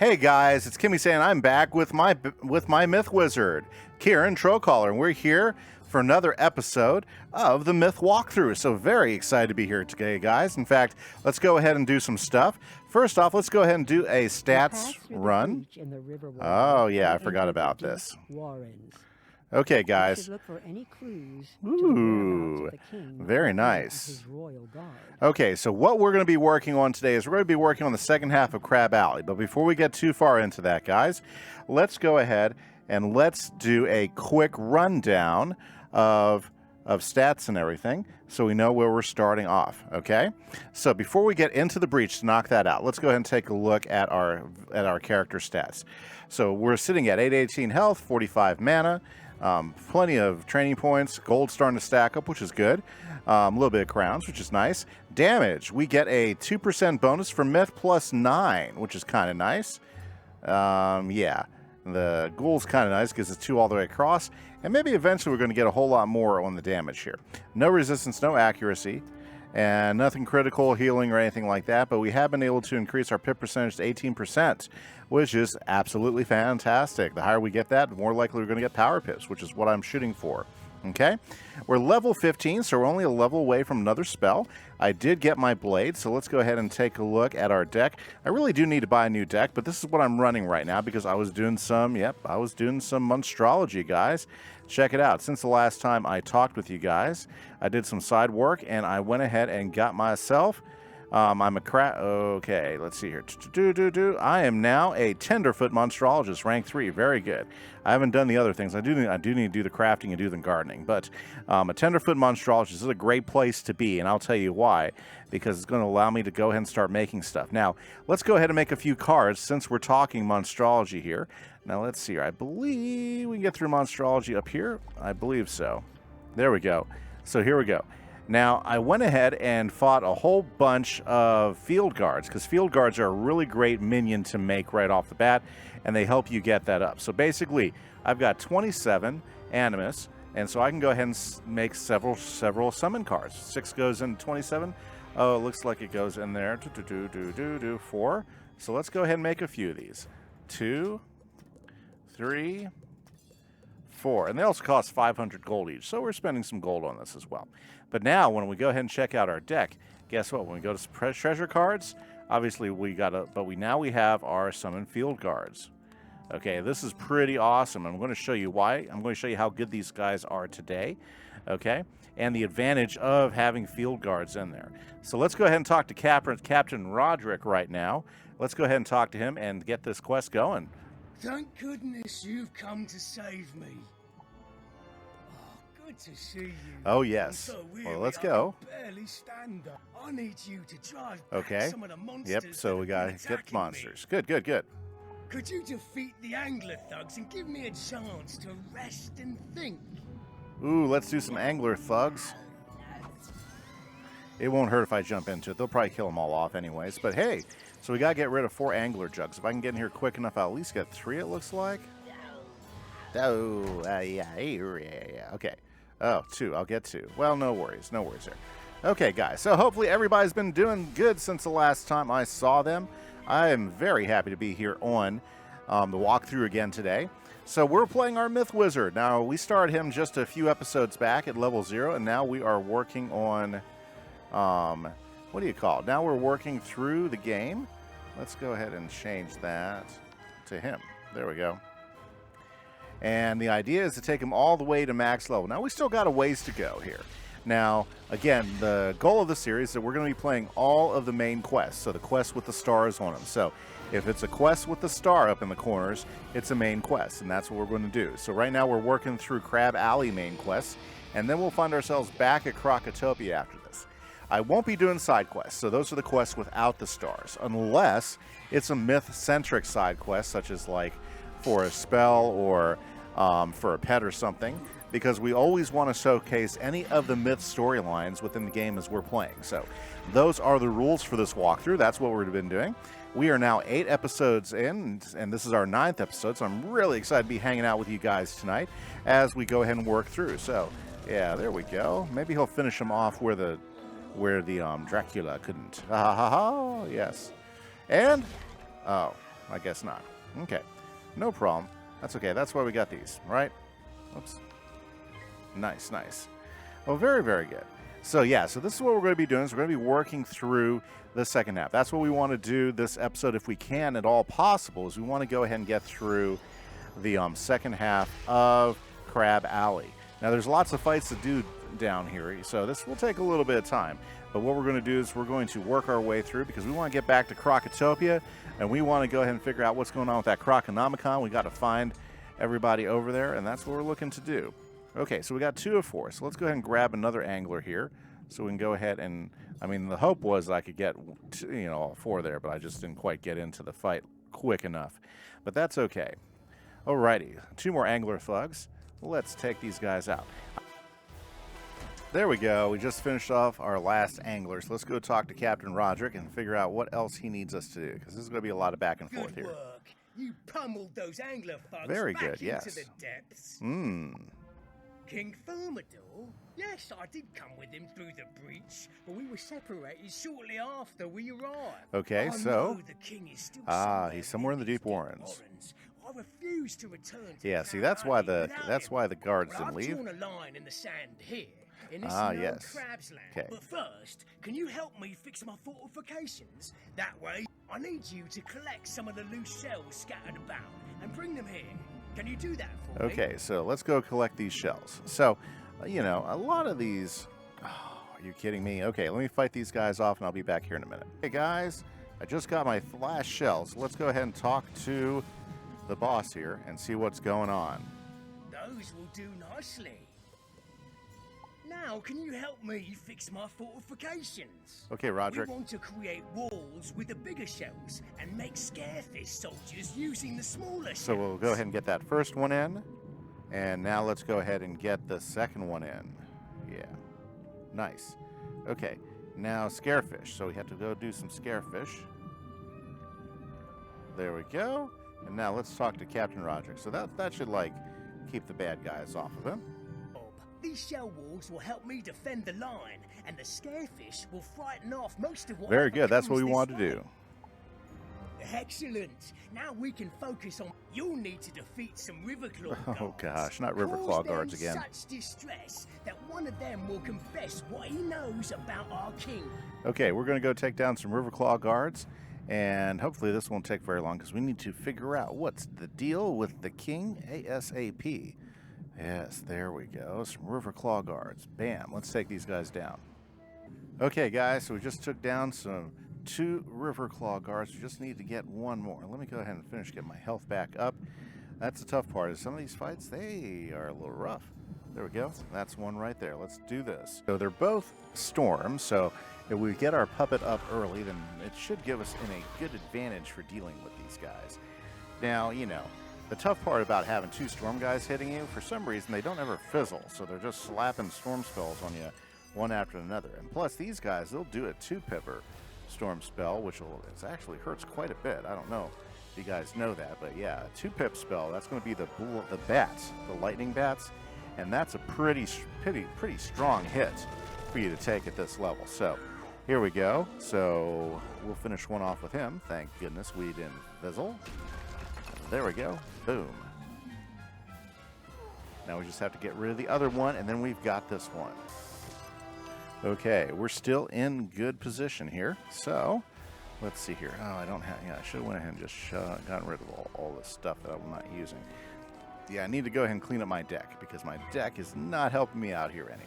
Hey guys, it's Kimise and I'm back with my Myth Wizard, Kieran Trollcaller, and we're here for another episode of the Myth Walkthrough. So very excited to be here today, guys. In fact, let's go ahead and do some stuff. First off, let's go ahead and do a stats run. Oh yeah, I forgot about this. Okay, guys. Ooh, very nice. Okay, so what we're going to be working on today is we're going to be working on the second half of Crab Alley. But before we get too far into that, guys, let's go ahead and let's do a quick rundown of stats and everything so we know where we're starting off, okay? So before we get into the breach to knock that out, let's go ahead and take a look at our character stats. So we're sitting at 818 health, 45 mana, plenty of training points, gold starting to stack up, which is good. A little bit of crowns, which is nice. Damage, we get a 2% bonus for Myth plus 9, which is kind of nice. Yeah, the ghoul's kind of nice because it's 2 all the way across. And maybe eventually we're going to get a whole lot more on the damage here. No resistance, no accuracy, and nothing critical, healing, or anything like that. But we have been able to increase our pip percentage to 18%, which is absolutely fantastic. The higher we get that, the more likely we're going to get power pips, which is what I'm shooting for. Okay, we're level 15, so we're only a level away from another spell. I did get my blade, so let's go ahead and take a look at our deck. I really do need to buy a new deck, but this is what I'm running right now because I was doing some, Monstrology, guys. Check it out. Since the last time I talked with you guys, I did some side work, and I went ahead and got myself... I'm a okay, let's see here. I am now a Tenderfoot Monstrologist, rank 3. Very good. I haven't done the other things. I do need to do the crafting and do the gardening. But a Tenderfoot Monstrologist is a great place to be, and I'll tell you why. Because it's going to allow me to go ahead and start making stuff. Now, let's go ahead and make a few cards since we're talking Monstrology here. Now, let's see here. I believe we can get through Monstrology up here. I believe so. There we go. So here we go. Now, I went ahead and fought a whole bunch of field guards, because field guards are a really great minion to make right off the bat, and they help you get that up. So basically, I've got 27 Animus, and so I can go ahead and make several summon cards. 6 goes in 27. Oh, it looks like it goes in there. 4. So let's go ahead and make a few of these. 2, 3, 4. And they also cost 500 gold each, so we're spending some gold on this as well. But now, when we go ahead and check out our deck, guess what? When we go to treasure cards, obviously we now we have our summon field guards. Okay, this is pretty awesome. I'm going to show you why. I'm going to show you how good these guys are today. Okay, and the advantage of having field guards in there. So let's go ahead and talk to Captain Roderick right now. Let's go ahead and talk to him and get this quest going. Thank goodness you've come to save me. Good to see you. Oh yes. So well, let's go. Barely stand up. I need you to drive back some of the monsters. Yep. So we gotta get monsters. Good. Could you defeat the angler thugs and give me a chance to rest and think? Ooh, let's do some angler thugs. It won't hurt if I jump into it. They'll probably kill them all off anyways. But hey, so we gotta get rid of 4 angler jugs. If I can get in here quick enough, I'll at least get 3. It looks like. Oh, yeah. Okay. Oh, 2. I'll get 2. Well, no worries there. Okay, guys. So hopefully everybody's been doing good since the last time I saw them. I am very happy to be here on the walkthrough again today. So we're playing our Myth Wizard. Now, we started him just a few episodes back at level 0, and now we are working on, what do you call it? Now we're working through the game. Let's go ahead and change that to him. There we go. And the idea is to take him all the way to max level. Now, we still got a ways to go here. Now, again, the goal of the series is that we're going to be playing all of the main quests, so the quests with the stars on them. So if it's a quest with the star up in the corners, it's a main quest, and that's what we're going to do. So right now we're working through Crab Alley main quests, and then we'll find ourselves back at Krokotopia after this. I won't be doing side quests, so those are the quests without the stars, unless it's a myth-centric side quest, such as like for a spell or for a pet or something, because we always want to showcase any of the myth storylines within the game as we're playing. So those are the rules for this walkthrough. That's what we've been doing. We are now 8 episodes in, and this is our 9th episode, so I'm really excited to be hanging out with you guys tonight as we go ahead and work through. So yeah, there we go. Maybe he'll finish him off where the Dracula couldn't. Ha ha ha! Yes. And oh, I guess not. Okay. No problem. That's okay. That's why we got these, right? Oops. Nice, nice. Well, very, very good. So, yeah, so this is what we're going to be doing. Is we're going to be working through the second half. That's what we want to do this episode, if we can at all possible, is we want to go ahead and get through the second half of Crab Alley. Now, there's lots of fights to do down here, so this will take a little bit of time. But what we're going to do is we're going to work our way through, because we want to get back to Crocotopia, and we want to go ahead and figure out what's going on with that Croconomicon. We got to find everybody over there, and that's what we're looking to do. Okay, so we got 2 of 4. So let's go ahead and grab another angler here, so we can go ahead and, I mean, the hope was I could get, all 4 there, but I just didn't quite get into the fight quick enough. But that's okay. Alrighty, 2 more angler thugs. Let's take these guys out. There we go. We just finished off our last anglers. Let's go talk to Captain Roderick and figure out what else he needs us to do, because this is going to be a lot of back and forth here. Good work. You pummeled those angler thugs Very back good, yes. into the depths. King Thermidor? Yes, I did come with him through the breach, but we were separated shortly after we arrived. Okay, I so know the king is still he's somewhere in the deep warrens. I refuse to return to Yeah, see, that's why the guards didn't leave. I've drawn a line in the sand here. In this yes. crab's land. Okay. But first, can you help me fix my fortifications? That way, I need you to collect some of the loose shells scattered about and bring them here. Can you do that for me? Okay, so let's go collect these shells. So, a lot of these... Oh, are you kidding me? Okay, let me fight these guys off, and I'll be back here in a minute. Hey, guys, I just got my last shells. Let's go ahead and talk to the boss here and see what's going on. Those will do nicely. Now, can you help me fix my fortifications? Okay, Roderick. We want to create walls with the bigger shells and make scarefish soldiers using the smaller shells. So we'll go ahead and get that first one in. And now let's go ahead and get the second one in. Yeah. Nice. Okay. Now, scarefish. So we have to go do some scarefish. There we go. And now let's talk to Captain Roderick. So that should, keep the bad guys off of him. These shell walls will help me defend the line, and the scarefish will frighten off most of what. Very good. That's what we want to do. Excellent. Now we can focus on. You'll need to defeat some Riverclaw guards. Oh gosh, not Riverclaw guards again. Such distress that one of them will confess what he knows about our king. Okay, we're going to go take down some Riverclaw guards, and hopefully this won't take very long, because we need to figure out what's the deal with the king ASAP. Yes, there we go. Some Riverclaw guards. Bam. Let's take these guys down. Okay, guys, so we just took down 2 Riverclaw guards. We just need to get 1 more. Let me go ahead and finish, get my health back up. That's the tough part. Is some of these fights, they are a little rough. There we go. That's one right there. Let's do this. So they're both storms, so if we get our puppet up early, then it should give us a good advantage for dealing with these guys. Now, the tough part about having 2 storm guys hitting you, for some reason, they don't ever fizzle, so they're just slapping storm spells on you one after another. And plus, these guys, they'll do a 2-pipper storm spell, which actually hurts quite a bit. I don't know if you guys know that, but yeah, a 2-pip spell, that's going to be the bats, the lightning bats, and that's a pretty strong hit for you to take at this level. So, here we go. So, we'll finish one off with him. Thank goodness we didn't fizzle. There we go. Boom. Now we just have to get rid of the other one, and then we've got this one. Okay, we're still in good position here. So, let's see here. Oh, I don't have... Yeah, I should have went ahead and just gotten rid of all this stuff that I'm not using. Yeah, I need to go ahead and clean up my deck, because my deck is not helping me out here any.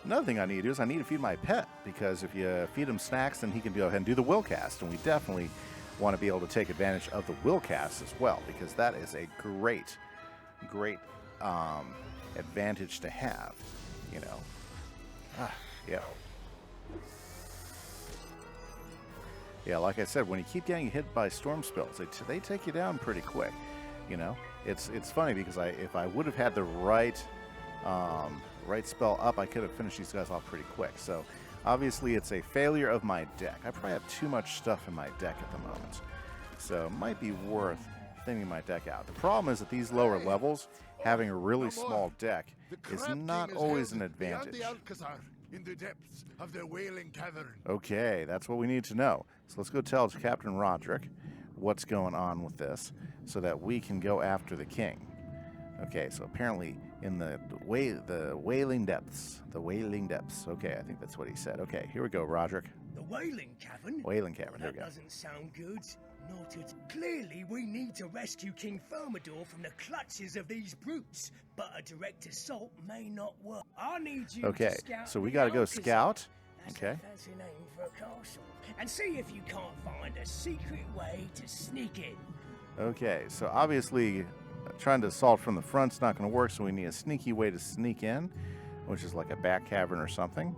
Another thing I need to do is I need to feed my pet, because if you feed him snacks, then he can go ahead and do the will cast, and we definitely want to be able to take advantage of the will cast as well, because that is a great advantage to have, yeah, like I said, when you keep getting hit by storm spells, they take you down pretty quick. It's funny, because if I would have had the right spell up, I could have finished these guys off pretty quick. So obviously, it's a failure of my deck. I probably have too much stuff in my deck at the moment. So it might be worth thinning my deck out. The problem is at these lower levels, having a really small deck is not always an advantage. in the depths of the Wailing Cavern. Okay, that's what we need to know. So let's go tell Captain Roderick what's going on with this so that we can go after the king. Okay, so apparently in the Wailing Depths. The Wailing Depths. Okay, I think that's what he said. Okay, here we go, Roderick. The Wailing Cavern? Wailing Cavern, here we go. That doesn't sound good. Not at Clearly, we need to rescue King Thermidor from the clutches of these brutes, but a direct assault may not work. I need you to scout. So we got to go scout. That's okay. A fancy name for a castle. And see if you can't find a secret way to sneak in. Okay, so obviously trying to assault from the front's not going to work, so we need a sneaky way to sneak in, which is like a back cavern or something.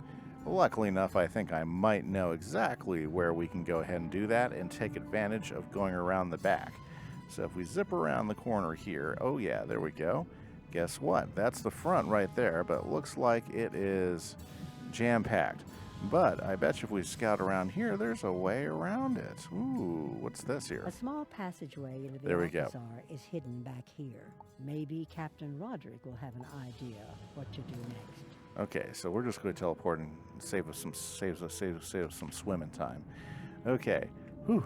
Luckily enough, I think I might know exactly where we can go ahead and do that and take advantage of going around the back. So if we zip around the corner here, oh yeah, there we go. Guess what? That's the front right there, but it looks like it is jam-packed. But I bet you if we scout around here, there's a way around it. Ooh, what's this here? A small passageway into the There we go. Alcazar is hidden back here. Maybe Captain Roderick will have an idea what to do next. Okay, so we're just going to teleport and save us some swimming time. Okay, whew,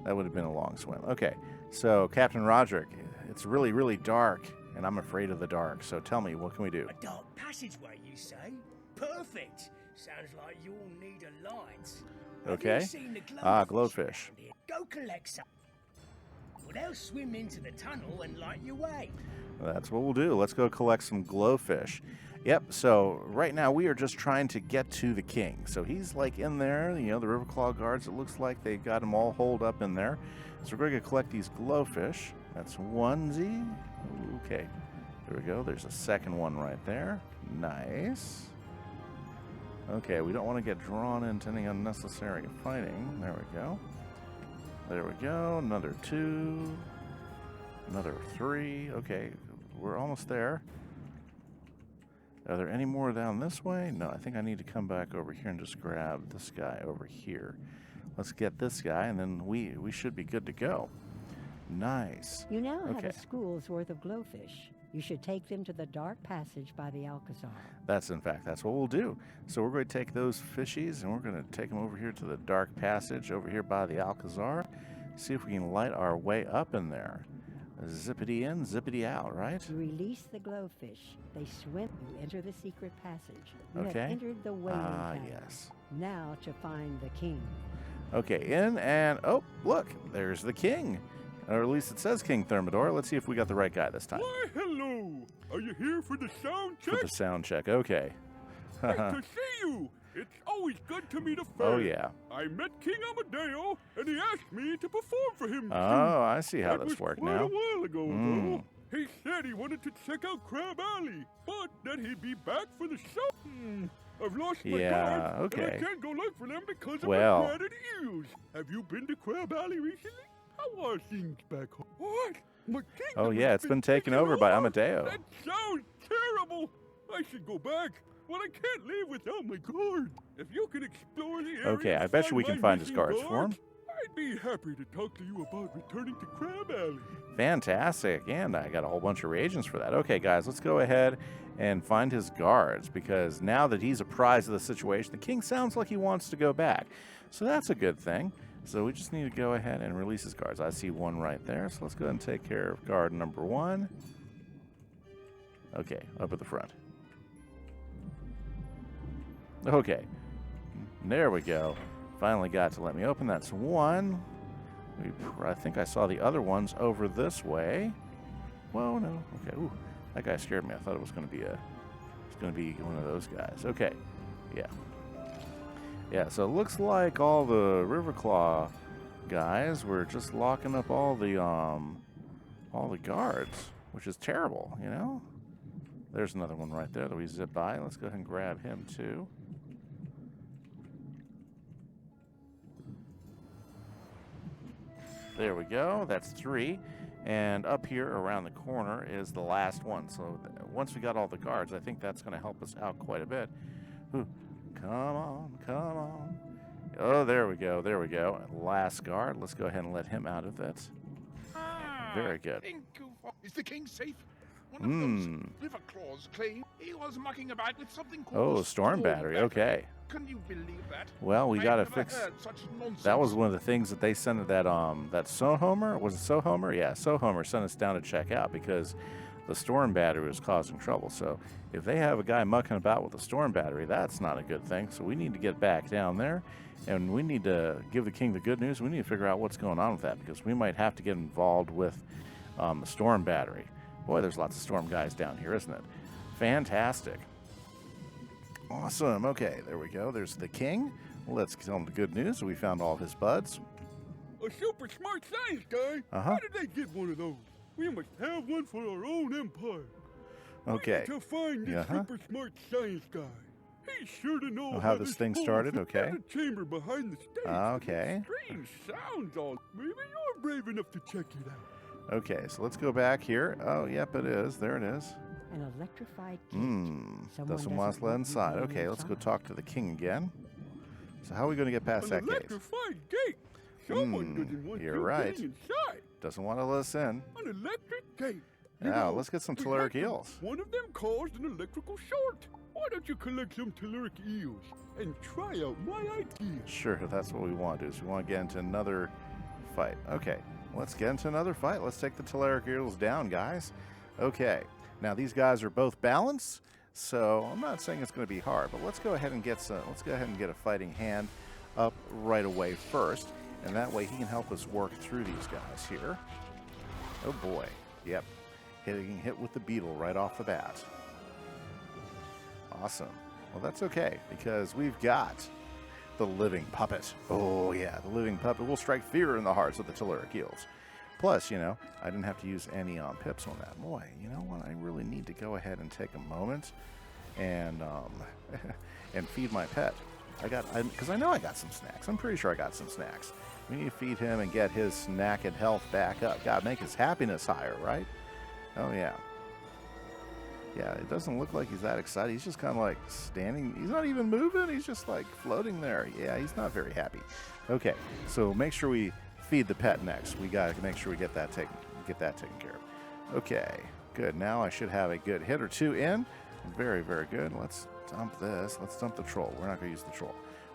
that would have been a long swim. Okay, so Captain Roderick, it's really, really dark, and I'm afraid of the dark. So tell me, what can we do? A dark passageway, you say? Perfect. Sounds like you'll need a light. Okay. Have you seen the glowfish. around here? Go collect some. Well, they'll swim into the tunnel and light your way. That's what we'll do. Let's go collect some glowfish. Yep, so right now we are just trying to get to the king. So he's like in there, you know, the Riverclaw guards, it looks like they got him all holed up in there. So we're going to collect these glowfish. That's onesie. Okay, there we go. There's a second one right there. Nice. Okay, we don't want to get drawn into any unnecessary fighting. There we go. There we go. Another 2. Another 3. Okay, we're almost there. Are there any more down this way? No, I think I need to come back over here and just grab this guy over here. Let's get this guy, and then we should be good to go. Nice. You now have a school's worth of glowfish. You should take them to the dark passage by the Alcazar. That's what we'll do. So we're going to take those fishies, and we're going to take them over here to the dark passage over here by the Alcazar. See if we can light our way up in there. Zippity in, zippity out, right? You release the glowfish. They swim. You enter the secret passage. You have Okay. entered the Wailing Cavern. Yes. Now to find the king. Okay, in and, oh, look, there's the king. Or at least it says King Thermidor. Let's see if we got the right guy this time. Why, hello! Are you here for the sound check? For the sound check, okay. Great to see you! It's always good to meet a friend. Oh, yeah. I met King Amadeo, and he asked me to perform for him. Oh, I see how That this was worked quite now. a while ago, though. He said he wanted to check out Crab Alley, but that he'd be back for the show. I've lost my cards, okay. and I can't go look for them because of Well. my dreaded eels. Have you been to Crab Alley recently? How are things back home? What? My kingdom Oh, yeah, has it's been taken over by Amadeo. That sounds terrible. I should go back. Well, I can't leave without my guard. If you can explore the area Okay, I to bet you we can my find his missing guards for him. I'd be happy to talk to you about returning to Crab Alley. Fantastic, and I got a whole bunch of reagents for that. Okay, guys, let's go ahead and find his guards, because now that he's apprised of the situation, the king sounds like he wants to go back. So that's a good thing. So we just need to go ahead and release his guards. I see one right there, so let's go ahead and take care of guard number 1. Okay, up at the front. Okay, there we go. Finally got to let me open. That's 1. I think I saw the other ones over this way. Whoa, no. Okay. Ooh, that guy scared me. I thought it was going to be one of those guys. Okay. Yeah. Yeah. So it looks like all the Riverclaw guys were just locking up all the guards, which is terrible. You know. There's another one right there that we zip by. Let's go ahead and grab him too. There we go. That's 3. And up here around the corner is the last one. So once we got all the guards, I think that's going to help us out quite a bit. Ooh, come on, come on. Oh, there we go. There we go. Last guard. Let's go ahead and let him out of it. Very good. Is the king safe? One of those liver claws claimed he was mucking about with something called Oh, storm battery. Okay. Can you believe that? Well, we got to I've never fix. heard such nonsense. That was one of the things that they sent that that Sohomer, was it Sohomer? Yeah, Sohomer sent us down to check out because the storm battery was causing trouble. So if they have a guy mucking about with a storm battery, that's not a good thing. So we need to get back down there, and we need to give the king the good news. We need to figure out what's going on with that because we might have to get involved with the storm battery. Boy, there's lots of storm guys down here, isn't it? Fantastic. Awesome. Okay, there we go. There's the king. Let's tell him the good news. We found all of his buds. A super smart science guy? How did they get one of those? We must have one for our own empire. Okay. We need to find this super smart science guy. He's sure to know how this thing started. Okay. The chamber behind the stage. Okay. Strange sounds all. Maybe you're brave enough to check it out. Okay, so let's go back here. Oh, yep, it is. There it is. An electrified gate. Doesn't want us to let inside. Okay, let's go talk to the king again. So how are we going to get past that gate? Electrified gate. Someone doesn't want You're you right. getting inside. Doesn't want to let us in. An electric gate. Now, let's get some telluric eels. One of them caused an electrical short. Why don't you collect some telluric eels and try out my idea? Sure, that's what we want to do. Is we want to get into another fight. Okay, let's get into another fight. Let's take the telluric eels down, guys. Okay, now these guys are both balanced, so I'm not saying it's going to be hard, but let's go ahead and get some. Let's go ahead and get a fighting hand up right away first, and that way he can help us work through these guys here. Oh boy, yep. Getting hit with the beetle right off the bat. Awesome. Well, that's okay, because we've got the living puppet. Oh, yeah, the living puppet will strike fear in the hearts of the telluric eels. Plus, you know, I didn't have to use any pips on that. Boy, you know what? I really need to go ahead and take a moment and and feed my pet. Because I know I got some snacks. I'm pretty sure I got some snacks. We need to feed him and get his snack and health back up. God, make his happiness higher, right? Oh, yeah. Yeah, it doesn't look like he's that excited. He's just kind of like standing. He's not even moving. He's just like floating there. Yeah, he's not very happy. Okay, so make sure we feed the pet next. We got to make sure we get that taken care of. Okay, good. Now I should have a good hit or two in. Very, very good. Let's dump this. Let's dump the troll. We're not going to use the troll.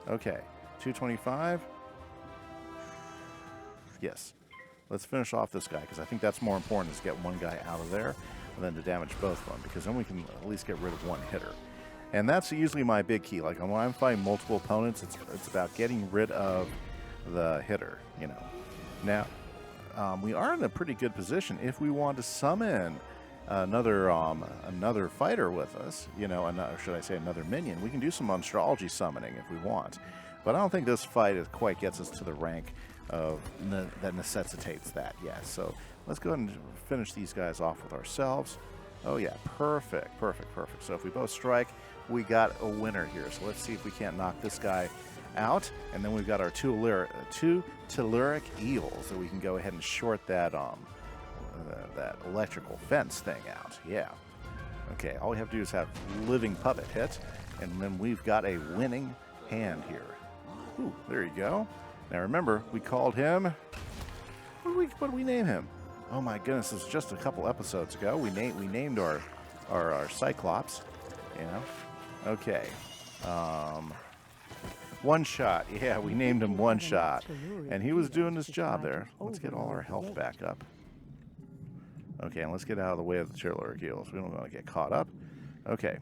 Okay, 225. Yes. Let's finish off this guy, because I think that's more important, is get one guy out of there than to damage both of them, because then we can at least get rid of one hitter. And that's usually my big key. Like when I'm fighting multiple opponents, it's about getting rid of the hitter, you know. Now, we are in a pretty good position if we want to summon another fighter with us, you know, should I say another minion. We can do some Monstrology summoning if we want. But I don't think this fight quite gets us to the rank that necessitates that yet. So let's go ahead and finish these guys off with ourselves. Oh yeah, perfect, perfect, perfect. So if we both strike, we got a winner here. So let's see if we can't knock this guy out. And then we've got our two telluric eels that we can go ahead and short that that electrical fence thing out. Yeah. Okay, all we have to do is have living puppet hit, and then we've got a winning hand here. Ooh, there you go. Now remember, we called him. What did we name him? Oh my goodness! This was just a couple episodes ago. We named our Cyclops. You know. Okay. One Shot. Yeah, we named him One Shot, and he was doing his job there. Let's get all our health back up. Okay, and let's get out of the way of the telluric eels. We don't want to get caught up. Okay.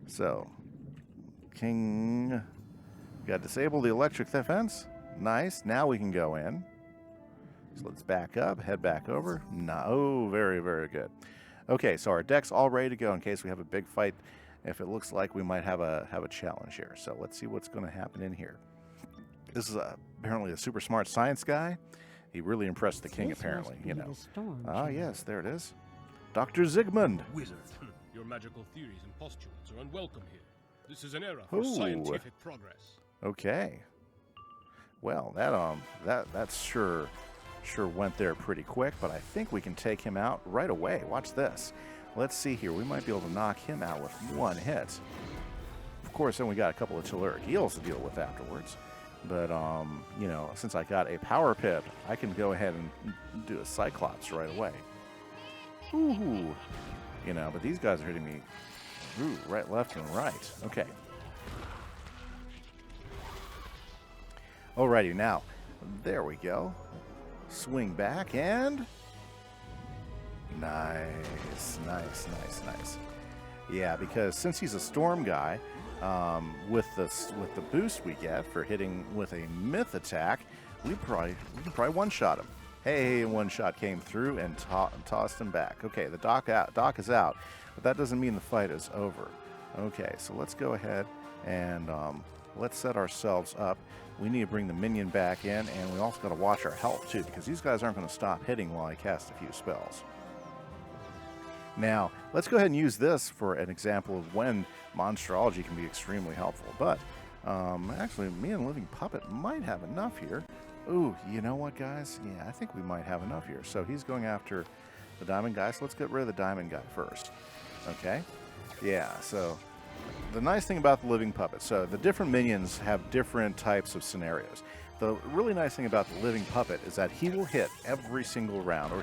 So, King. Got to disable the electric defense. Nice. Now we can go in. So let's back up, head back over. No, oh, very, very good. Okay, so our deck's all ready to go in case we have a big fight. If it looks like we might have a challenge here. So let's see what's going to happen in here. This is apparently a super smart science guy. He really impressed the king, apparently. You know. Ah, yes, there it is. Dr. Zigmund. Wizard. Your magical theories and postulates are unwelcome here. This is an era for scientific progress. Okay. Well, that sure went there pretty quick, but I think we can take him out right away. Watch this. Let's see here. We might be able to knock him out with one hit. Of course, then we got a couple of telluric eels to deal with afterwards. But you know, since I got a power pip, I can go ahead and do a Cyclops right away. Ooh. You know, but these guys are hitting me, ooh, right, left, and right. Okay. Alrighty, now, there we go. Swing back and... Nice, nice, nice, nice. Yeah, because since he's a storm guy, with the boost we get for hitting with a myth attack, we can probably one-shot him. Hey, one shot came through and tossed him back. Okay, the Doc is out, but that doesn't mean the fight is over. Okay, so let's go ahead and let's set ourselves up. We need to bring the minion back in, and we also got to watch our health too, because these guys aren't going to stop hitting while I cast a few spells. Now, let's go ahead and use this for an example of when Monstrology can be extremely helpful. But actually, me and Living Puppet might have enough here. Ooh, you know what, guys? Yeah, I think we might have enough here. So he's going after the diamond guy. So let's get rid of the diamond guy first. Okay? Yeah, so the nice thing about the Living Puppet, so the different minions have different types of scenarios. The really nice thing about the Living Puppet is that he will hit every single round, or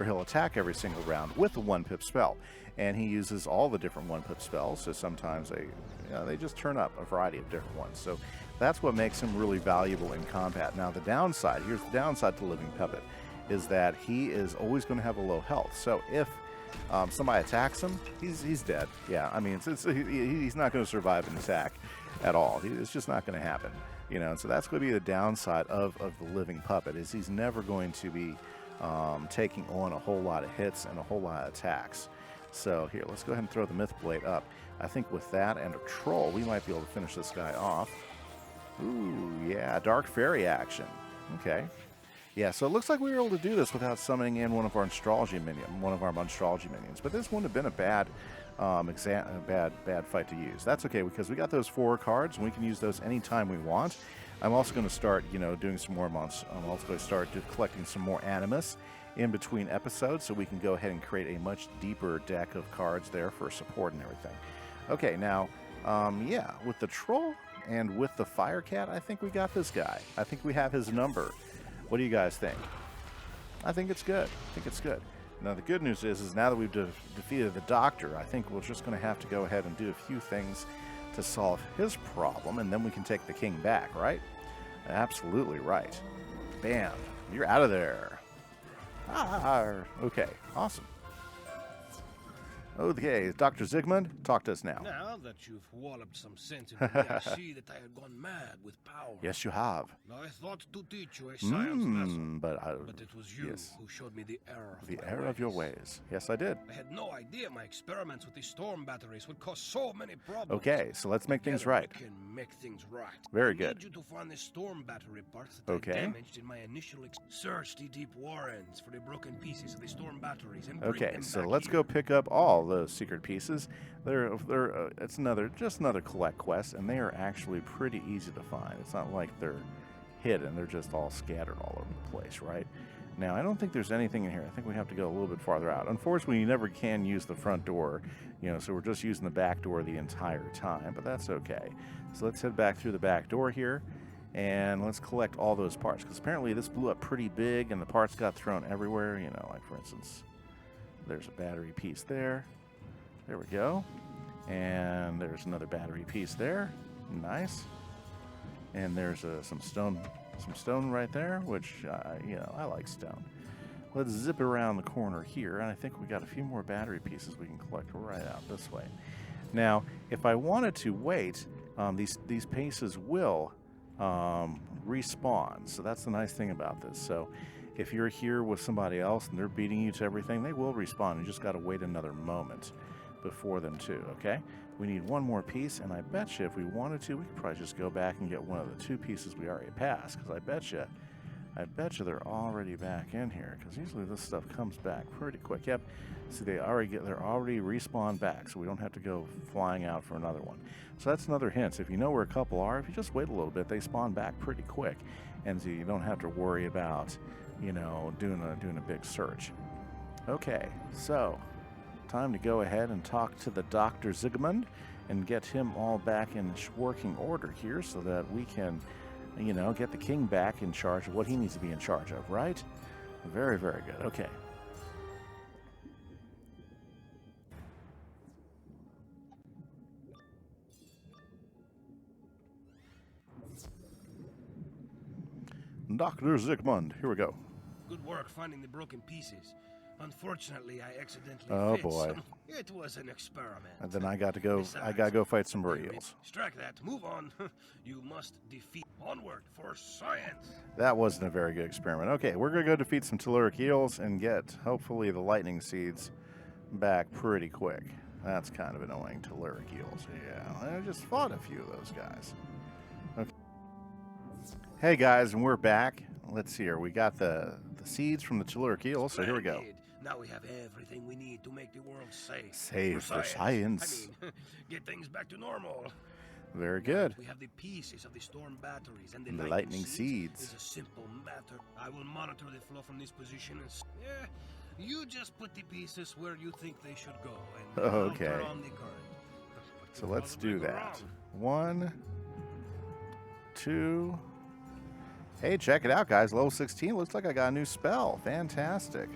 he'll attack every single round with a 1-pip spell. And he uses all the different 1-pip spells, so sometimes they just turn up a variety of different ones. So that's what makes him really valuable in combat. Now the downside, here's the downside to Living Puppet, is that he is always going to have a low health. So if somebody attacks him, he's dead. Yeah, I mean, he's not going to survive an attack at all. It's just not going to happen. You know, so that's going to be the downside of the Living Puppet, is he's never going to be taking on a whole lot of hits and a whole lot of attacks. So here, let's go ahead and throw the Myth Blade up. I think with that and a Troll, we might be able to finish this guy off. Ooh, yeah, Dark Fairy action. Okay. Yeah, so it looks like we were able to do this without summoning in one of our Monstrology minions. But this wouldn't have been a bad fight to use. That's okay, because we got those 4 cards, and we can use those anytime we want. I'm also going to start, doing some more months. I'm also going to start collecting some more Animus in between episodes, so we can go ahead and create a much deeper deck of cards there for support and everything. Okay, now, yeah, with the Troll and with the Fire Cat, I think we got this guy. I think we have his number. What do you guys think? I think it's good. I think it's good. Now, the good news is now that we've defeated the Doctor, I think we're just going to have to go ahead and do a few things to solve his problem, and then we can take the king back, right? Absolutely right. Bam. You're out of there. Okay, awesome. Okay, Dr. Zigmund, talk to us now. Now that you've walloped some sense into me, I see that I have gone mad with power. Yes, you have. Now, I thought to teach you a science lesson, but it was you who showed me the error of the error of your ways. Yes, I did. I had no idea my experiments with the storm batteries would cause so many problems. Okay, so let's make things right. We can make things right. Very good. I need you to find the storm battery parts that I damaged in my initial search the deep warrens for the broken pieces of the storm batteries and bring them so back let's here. go pick up all those secret pieces. It's just another collect quest, and they are actually pretty easy to find. It's not like they're hidden; they're just all scattered all over the place, right? Now, I don't think there's anything in here. I think we have to go a little bit farther out. Unfortunately, you never can use the front door, so we're just using the back door the entire time, but that's okay. So let's head back through the back door here, and let's collect all those parts, because apparently this blew up pretty big, and the parts got thrown everywhere. Like for instance, there's a battery piece there. There we go. And there's another battery piece there. Nice. And there's some stone right there, which I like stone. Let's zip around the corner here, and I think we got a few more battery pieces we can collect right out this way. Now, if I wanted to wait, these pieces will respawn. So that's the nice thing about this. So if you're here with somebody else and they're beating you to everything, they will respawn. You just got to wait another moment before them too, okay? We need one more piece, and I bet you if we wanted to, we could probably just go back and get one of the 2 pieces we already passed, because I bet you they're already back in here, because usually this stuff comes back pretty quick. Yep, see, they're already respawned back, so we don't have to go flying out for another one. So that's another hint. If you know where a couple are, if you just wait a little bit, they spawn back pretty quick, and so you don't have to worry about, doing a big search. Okay, so time to go ahead and talk to the Dr. Zigmund and get him all back in working order here, so that we can, get the king back in charge of what he needs to be in charge of, right? Very, very good. Okay. Dr. Zigmund. Here we go. Good work finding the broken pieces. Unfortunately, I accidentally Oh fit boy. some. It was an experiment. And then I got to go. Besides, I got to go fight some eels. Strike that. Move on. You must defeat. Onward for science. That wasn't a very good experiment. Okay, we're gonna go defeat some telluric eels and get hopefully the lightning seeds back pretty quick. That's kind of annoying. Telluric eels. Yeah, I just fought a few of those guys. Okay. Hey guys, and we're back. Let's see here. We got the seeds from the telluric eels. So here we go. Now we have everything we need to make the world safe. Safe for science. I mean, get things back to normal. Very good. We have the pieces of the storm batteries and The lightning seeds. It's a simple matter. I will monitor the flow from this position and yeah, you just put the pieces where you think they should go and Okay. turn on the current. So let's do that. 1, 2. Hey, check it out, guys. Level 16. Looks like I got a new spell. Fantastic.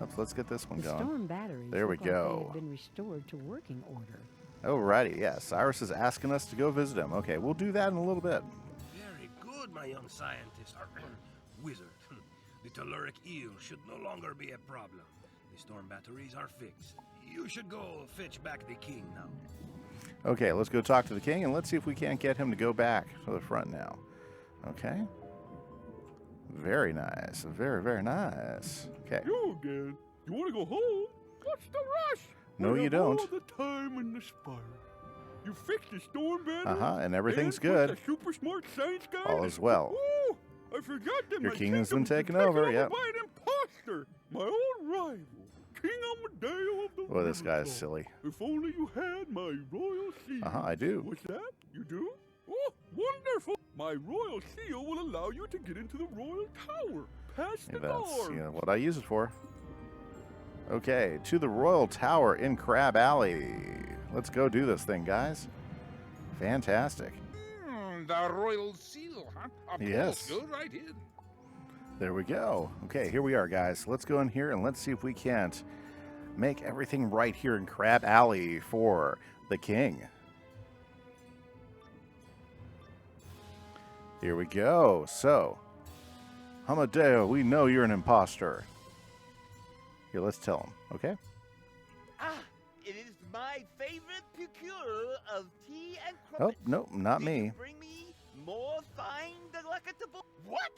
Oops, let's get this one The going. storm batteries There we look like go. they have been restored to working order. Alrighty, yeah. Cyrus is asking us to go visit him. Okay, we'll do that in a little bit. Very good, my young scientist. Wizard. The telluric eel should no longer be a problem. The storm batteries are fixed. You should go fetch back the king now. Okay, let's go talk to the king and let's see if we can't get him to go back to the front now. Okay. Very nice. Very, very nice. Okay. You again? You want to go home? What's the rush? No, We you have don't. all the time in the spire. You fixed the storm battery. And everything's and good. The super smart science guy. All is well. Oh, I forgot that Your my kingdom's been kingdom taken was over, yep. by an imposter, my old rival, King Amadeo of the Well, this River guy's Song. silly. If only you had my royal seal. I do. What's that? You do? Oh, wonderful! My royal seal will allow you to get into the royal tower. Past the That's guard. what I use it for. Okay, to the Royal Tower in Crab Alley. Let's go do this thing, guys. Fantastic. The royal seal, huh? Of Yes. course, go right in. There we go. Okay, here we are, guys. Let's go in here and let's see if we can't make everything right here in Crab Alley for the king. Here we go. So, Amadeo, we know you're an imposter. Here, let's tell him, okay? Ah, it is my favorite procure of tea and Oh, crumpets. no, not Did me. you bring me more fine delectable? What?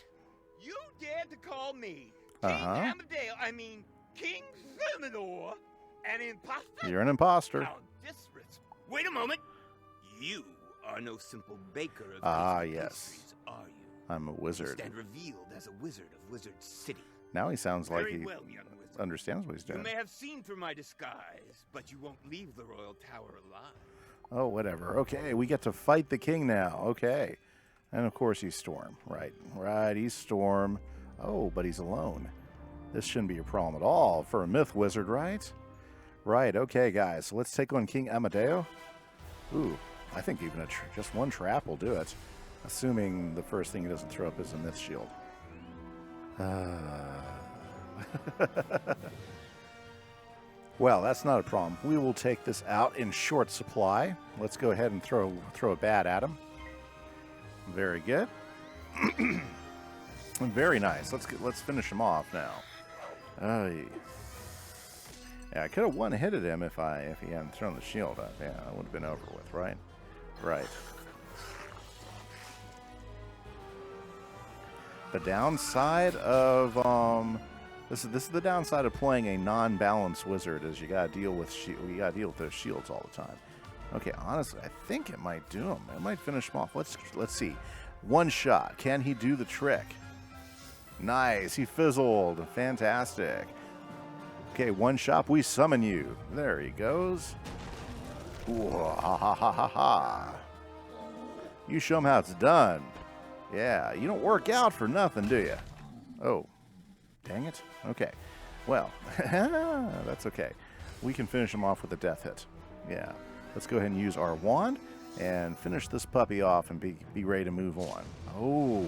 You dare to call me King Amadeo, King Thermidor, an imposter? You're an imposter. How disrespectful. Wait a moment. You are no simple baker of tasty yes. pastries, are you? I'm a You wizard. stand revealed as a wizard of Wizard City. Now he sounds like Very he well, young wizard. understands what he's You doing. may have seen through my disguise, but you won't leave the royal tower alive. Oh, whatever. Okay, we get to fight the king now. Okay. And of course he's Storm. Right. Right, he's Storm. Oh, but he's alone. This shouldn't be a problem at all for a myth wizard, right? Right, okay, guys. So let's take on King Amadeo. Ooh, I think even just one trap will do it. Assuming the first thing he doesn't throw up is a myth shield. Well, that's not a problem. We will take this out in short supply. Let's go ahead and throw a bat at him. Very good. Very nice. Let's finish him off now. Yeah, I could have one-hitted him if he hadn't thrown the shield up. Yeah, that would have been over with, right? Right. The downside of this is the downside of playing a non-balanced wizard is you gotta deal with those shields all the time. Okay, honestly, I think it might do him. It might finish him off. Let's see. One shot. Can he do the trick? Nice. He fizzled. Fantastic. Okay, one shot. We summon you. There he goes. Ooh, ha ha ha ha ha. You show him how it's done. Yeah, you don't work out for nothing, do you? Oh, dang it. Okay. Well, that's okay. We can finish him off with a death hit. Yeah. Let's go ahead and use our wand and finish this puppy off and be ready to move on. Oh,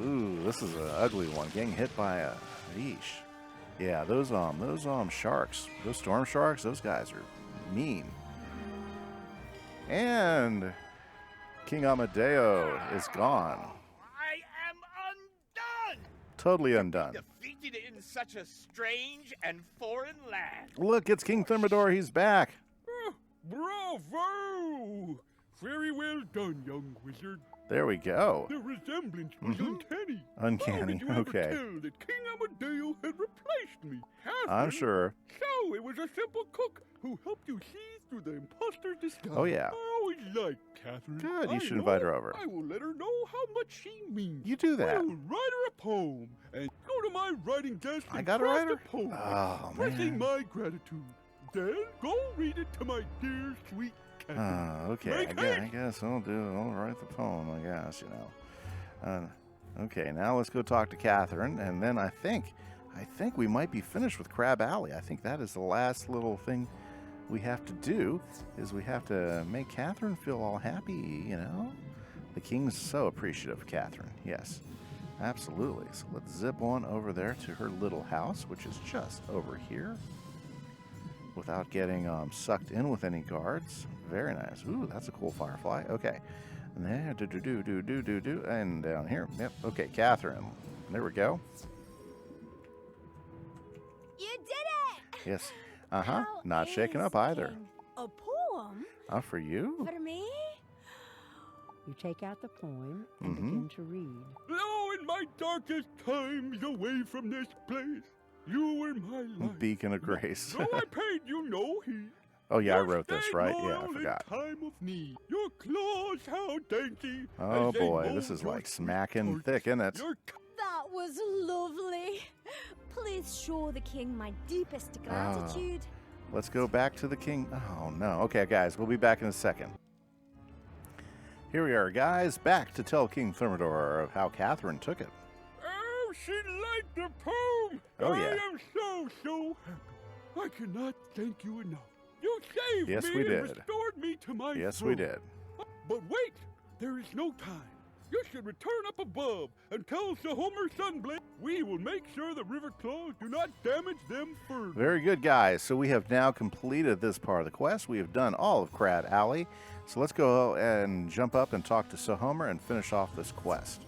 ooh, this is an ugly one. Getting hit by a leash. Yeah, those sharks, those storm sharks, those guys are mean. And King Amadeo is gone. I am Totally undone. Defeated in such a strange and foreign land. Look, it's King Thermidor. He's back. Bravo! Very well done, young wizard. There we go. The resemblance was uncanny. Uncanny, How did you ever okay. tell that King Amadeo had replaced me? I'm sure. So it was a simple cook who helped you see through the imposter's disguise. Oh, yeah. I always liked Catherine. Good, you should invite her over. I will let her know how much she means. You do that. I will write her a poem and go to my writing desk I and got a craft writer? a poem Oh, expressing man. my gratitude. Then go read it to my dear sweet Catherine. Okay, Make I haste. guess I'll write the poem, I guess, you know. Okay, now let's go talk to Catherine, and then I think we might be finished with Crab Alley. I think that is the last little thing we have to do, is we have to make Catherine feel all happy, you know? The king's so appreciative of Catherine, yes. Absolutely. So let's zip on over there to her little house, which is just over here, without getting sucked in with any guards. Very nice. Ooh, that's a cool firefly. Okay. And there, and down here. Yep. Okay, Catherine. There we go. You did it! Yes. How Not shaken is up either. King? A poem? For you? For me? You take out the poem and begin to read. Lo, in my darkest times away from this place, you were my life. Beacon of Grace. Though I paid you no heed. Oh, yeah, I You wrote this, stayed right? Yeah, I loyal in forgot. time of need. Your claws, how dainty. Oh, as they boy, mold this is your like sweet smacking torch. thick, isn't it? Your That was lovely. Please show the king my deepest gratitude. Let's go back to the king. Oh, no. Okay, guys, we'll be back in a second. Here we are, guys, back to tell King Thermidor of how Catherine took it. Oh, she liked the poem. Oh, yeah. I am so happy. I cannot thank you enough. You saved Yes, me we and did. restored me to my Yes, throne. we did. But wait, there is no time. You should return up above and tell Sir Homer Sunblade we will make sure the river claws do not damage them further. Very good, guys. So we have now completed this part of the quest. We have done all of Crab Alley. So let's go and jump up and talk to Sir Homer and finish off this quest.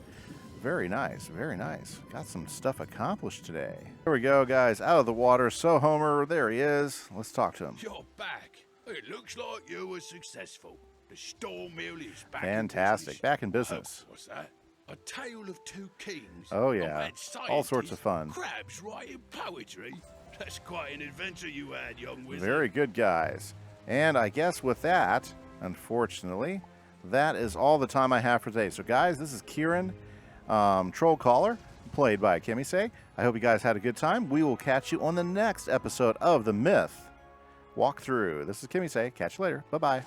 Very nice, very nice. Got some stuff accomplished today. Here we go, guys. Out of the water. So Homer, there he is. Let's talk to him. You're back. It looks like you were successful. The store mill is back Fantastic. in business. Back in business. Oh, what's that? A tale of two kings. Oh, a yeah. mad All sorts of scientist, fun. Crabs writing poetry. That's quite an adventure you had, young wizard. Very good, guys. And I guess with that, unfortunately, that is all the time I have for today. So, guys, this is Kieran, Troll Caller, played by Kimise. I hope you guys had a good time. We will catch you on the next episode of The Myth Walkthrough. This is Kimise. Catch you later. Bye-bye.